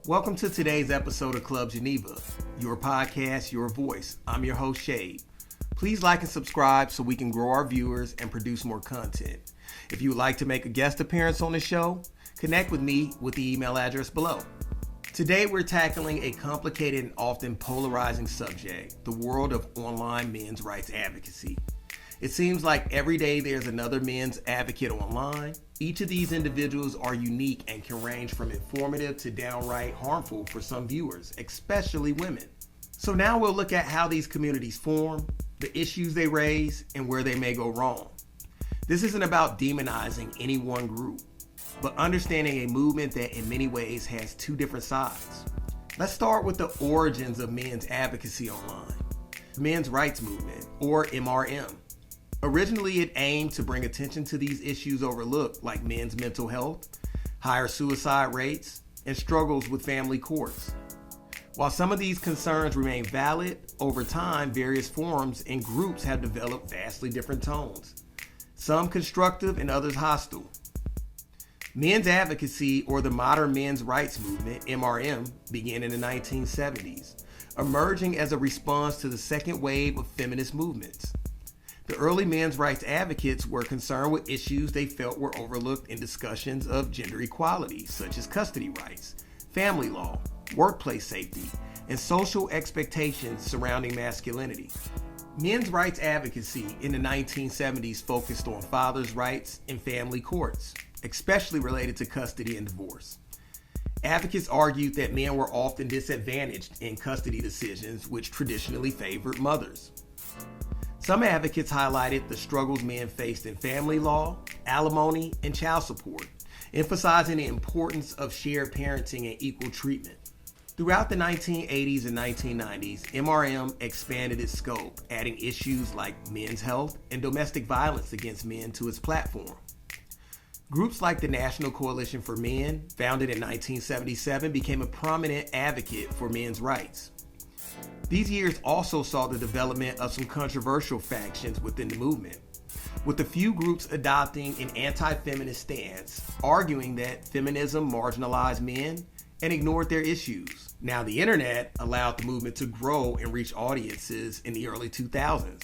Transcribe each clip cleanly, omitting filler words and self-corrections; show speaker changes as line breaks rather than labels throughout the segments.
Welcome to today's episode of Club Geneva, your podcast, your voice. I'm your host, Shade. Please like and subscribe so we can grow our viewers and produce more content. If you would like to make a guest appearance on the show, connect with me with the email address below. Today we're tackling a complicated and often polarizing subject, the world of online men's rights advocacy. It seems like every day there's another men's advocate online. Each of these individuals are unique and can range from informative to downright harmful for some viewers, especially women. So now we'll look at how these communities form, the issues they raise, and where they may go wrong. This isn't about demonizing any one group, but understanding a movement that in many ways has two different sides. Let's start with the origins of men's advocacy online. The Men's Rights Movement, or MRM. Originally, it aimed to bring attention to these issues overlooked, like men's mental health, higher suicide rates, and struggles with family courts. While some of these concerns remain valid, over time, various forums and groups have developed vastly different tones, some constructive and others hostile. Men's advocacy, or the modern men's rights movement, MRM, began in the 1970s, emerging as a response to the second wave of feminist movements. The early men's rights advocates were concerned with issues they felt were overlooked in discussions of gender equality, such as custody rights, family law, workplace safety, and social expectations surrounding masculinity. Men's rights advocacy in the 1970s focused on fathers' rights and family courts, especially related to custody and divorce. Advocates argued that men were often disadvantaged in custody decisions, which traditionally favored mothers. Some advocates highlighted the struggles men faced in family law, alimony, and child support, emphasizing the importance of shared parenting and equal treatment. Throughout the 1980s and 1990s, MRM expanded its scope, adding issues like men's health and domestic violence against men to its platform. Groups like the National Coalition for Men, founded in 1977, became a prominent advocate for men's rights. These years also saw the development of some controversial factions within the movement, with a few groups adopting an anti-feminist stance, arguing that feminism marginalized men and ignored their issues. Now, the internet allowed the movement to grow and reach audiences in the early 2000s.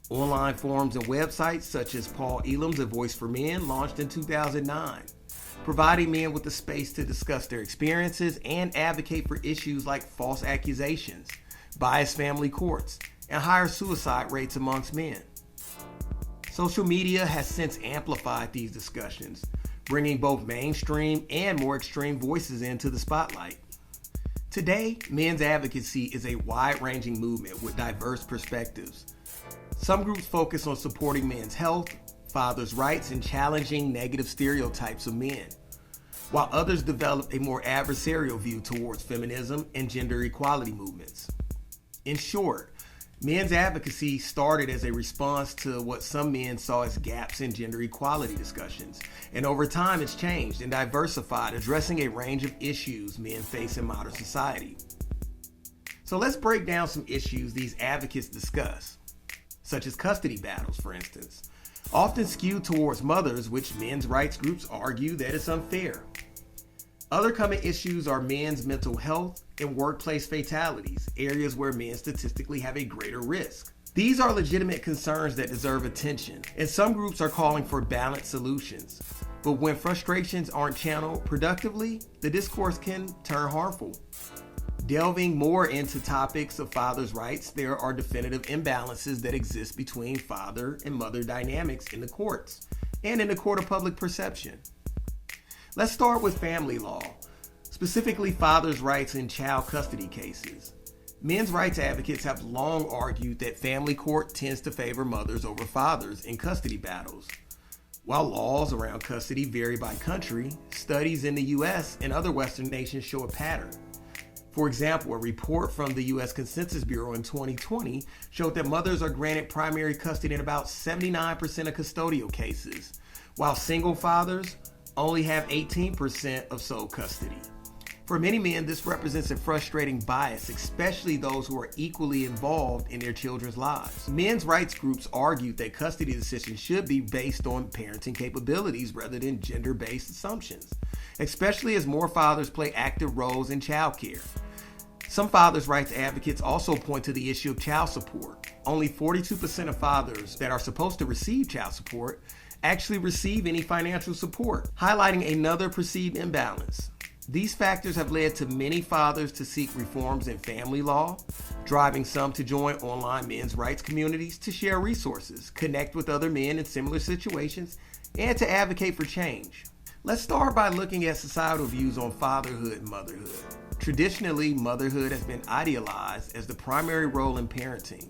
Online forums and websites such as Paul Elam's A Voice for Men launched in 2009, providing men with the space to discuss their experiences and advocate for issues like false accusations, biased family courts, and higher suicide rates amongst men. Social media has since amplified these discussions, bringing both mainstream and more extreme voices into the spotlight. Today, men's advocacy is a wide-ranging movement with diverse perspectives. Some groups focus on supporting men's health, fathers' rights, and challenging negative stereotypes of men, while others develop a more adversarial view towards feminism and gender equality movements. In short, men's advocacy started as a response to what some men saw as gaps in gender equality discussions, and over time it's changed and diversified, addressing a range of issues men face in modern society. So let's break down some issues these advocates discuss, such as custody battles, for instance, often skewed towards mothers, which men's rights groups argue that it's unfair. Other common issues are men's mental health and workplace fatalities, areas where men statistically have a greater risk. These are legitimate concerns that deserve attention, and some groups are calling for balanced solutions. But when frustrations aren't channeled productively, the discourse can turn harmful. Delving more into topics of fathers' rights, there are definitive imbalances that exist between father and mother dynamics in the courts and in the court of public perception. Let's start with family law, specifically fathers' rights in child custody cases. Men's rights advocates have long argued that family court tends to favor mothers over fathers in custody battles. While laws around custody vary by country, studies in the US and other Western nations show a pattern. For example, a report from the U.S. Census Bureau in 2020 showed that mothers are granted primary custody in about 79% of custodial cases, while single fathers only have 18% of sole custody. For many men, this represents a frustrating bias, especially those who are equally involved in their children's lives. Men's rights groups argued that custody decisions should be based on parenting capabilities rather than gender-based assumptions, especially as more fathers play active roles in childcare. Some fathers' rights advocates also point to the issue of child support. Only 42% of fathers that are supposed to receive child support actually receive any financial support, highlighting another perceived imbalance. These factors have led to many fathers to seek reforms in family law, driving some to join online men's rights communities to share resources, connect with other men in similar situations, and to advocate for change. Let's start by looking at societal views on fatherhood and motherhood. Traditionally, motherhood has been idealized as the primary role in parenting,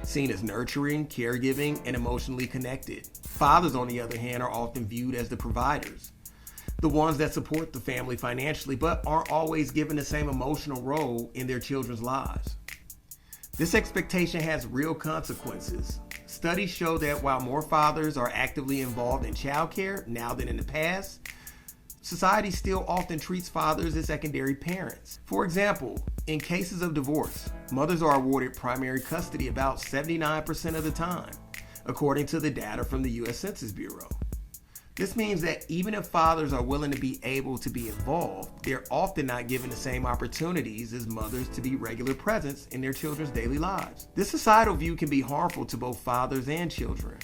seen as nurturing, caregiving, and emotionally connected. Fathers, on the other hand, are often viewed as the providers, the ones that support the family financially, but aren't always given the same emotional role in their children's lives. This expectation has real consequences. Studies show that while more fathers are actively involved in childcare now than in the past, society still often treats fathers as secondary parents. For example, in cases of divorce, mothers are awarded primary custody about 79% of the time, according to the data from the U.S. Census Bureau. This means that even if fathers are willing to be able to be involved, they're often not given the same opportunities as mothers to be regular presence in their children's daily lives. This societal view can be harmful to both fathers and children.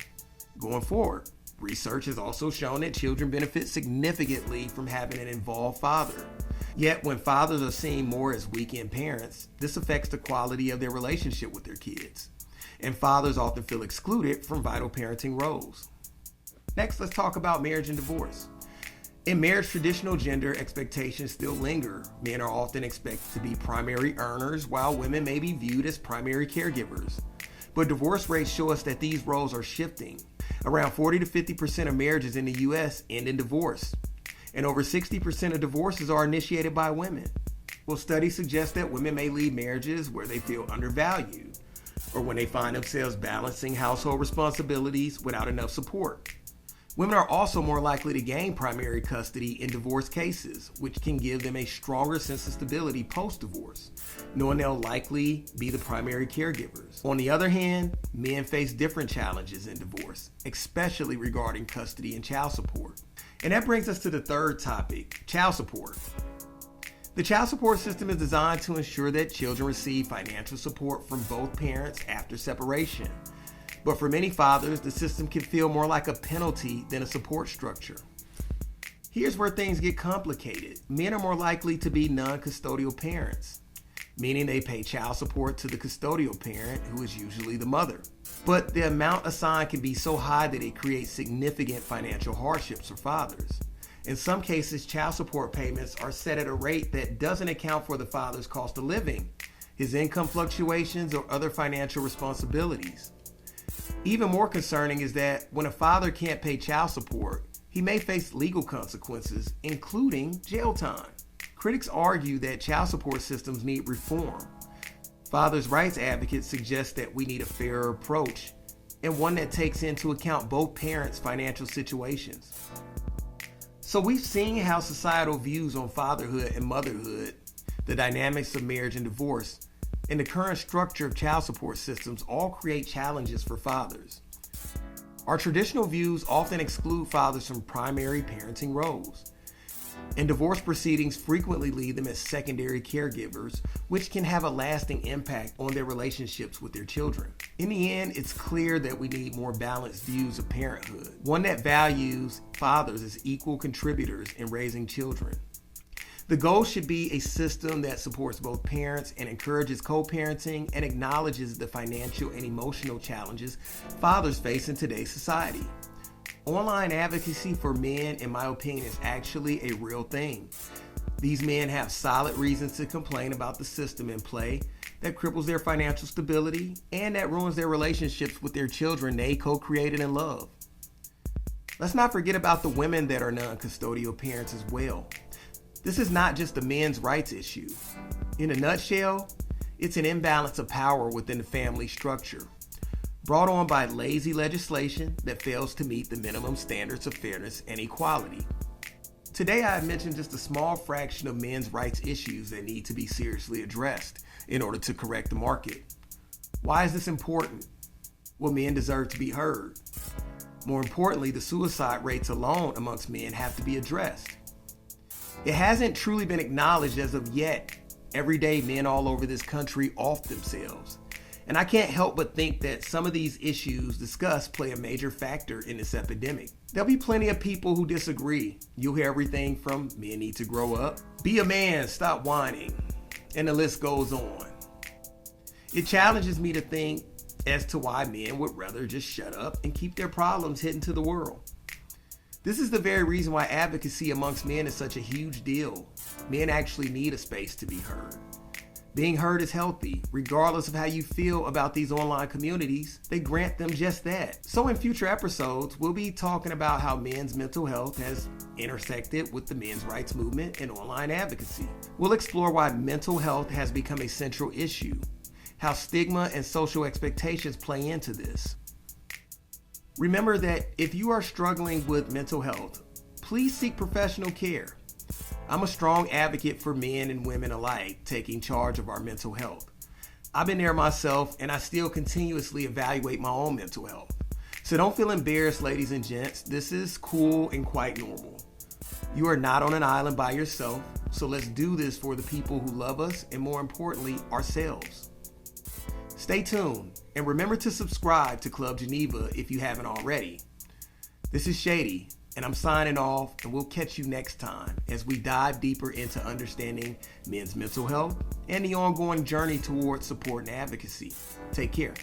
Going forward, research has also shown that children benefit significantly from having an involved father. Yet when fathers are seen more as weekend parents, this affects the quality of their relationship with their kids. And fathers often feel excluded from vital parenting roles. Next, let's talk about marriage and divorce. In marriage, traditional gender expectations still linger. Men are often expected to be primary earners, while women may be viewed as primary caregivers. But divorce rates show us that these roles are shifting. Around 40 to 50% of marriages in the U.S. end in divorce, and over 60% of divorces are initiated by women. Well, studies suggest that women may leave marriages where they feel undervalued, or when they find themselves balancing household responsibilities without enough support. Women are also more likely to gain primary custody in divorce cases, which can give them a stronger sense of stability post-divorce, knowing they'll likely be the primary caregivers. On the other hand, men face different challenges in divorce, especially regarding custody and child support. And that brings us to the third topic, child support. The child support system is designed to ensure that children receive financial support from both parents after separation. But for many fathers, the system can feel more like a penalty than a support structure. Here's where things get complicated. Men are more likely to be non-custodial parents, meaning they pay child support to the custodial parent, who is usually the mother. But the amount assigned can be so high that it creates significant financial hardships for fathers. In some cases, child support payments are set at a rate that doesn't account for the father's cost of living, his income fluctuations, or other financial responsibilities. Even more concerning is that when a father can't pay child support, he may face legal consequences, including jail time. Critics argue that child support systems need reform. Fathers' rights advocates suggest that we need a fairer approach, and one that takes into account both parents' financial situations. So we've seen how societal views on fatherhood and motherhood, the dynamics of marriage and divorce, and the current structure of child support systems all create challenges for fathers. Our traditional views often exclude fathers from primary parenting roles, and divorce proceedings frequently leave them as secondary caregivers, which can have a lasting impact on their relationships with their children. In the end, it's clear that we need more balanced views of parenthood, one that values fathers as equal contributors in raising children. The goal should be a system that supports both parents and encourages co-parenting and acknowledges the financial and emotional challenges fathers face in today's society. Online advocacy for men, in my opinion, is actually a real thing. These men have solid reasons to complain about the system in play that cripples their financial stability and that ruins their relationships with their children they co-created and love. Let's not forget about the women that are non-custodial parents as well. This is not just a men's rights issue. In a nutshell, it's an imbalance of power within the family structure, brought on by lazy legislation that fails to meet the minimum standards of fairness and equality. Today I mentioned just a small fraction of men's rights issues that need to be seriously addressed in order to correct the market. Why is this important? Well, men deserve to be heard. More importantly, the suicide rates alone amongst men have to be addressed. It hasn't truly been acknowledged as of yet. Every day, men all over this country off themselves. And I can't help but think that some of these issues discussed play a major factor in this epidemic. There'll be plenty of people who disagree. You'll hear everything from men need to grow up, be a man, stop whining, and the list goes on. It challenges me to think as to why men would rather just shut up and keep their problems hidden to the world. This is the very reason why advocacy amongst men is such a huge deal. Men actually need a space to be heard. Being heard is healthy. Regardless of how you feel about these online communities, they grant them just that. So in future episodes, we'll be talking about how men's mental health has intersected with the men's rights movement and online advocacy. We'll explore why mental health has become a central issue, how stigma and social expectations play into this. Remember that if you are struggling with mental health, please seek professional care. I'm a strong advocate for men and women alike taking charge of our mental health. I've been there myself, and I still continuously evaluate my own mental health. So don't feel embarrassed, ladies and gents. This is cool and quite normal. You are not on an island by yourself, so let's do this for the people who love us and, more importantly, ourselves. Stay tuned, and remember to subscribe to Club Geneva if you haven't already. This is Shady, and I'm signing off, and we'll catch you next time as we dive deeper into understanding men's mental health and the ongoing journey towards support and advocacy. Take care.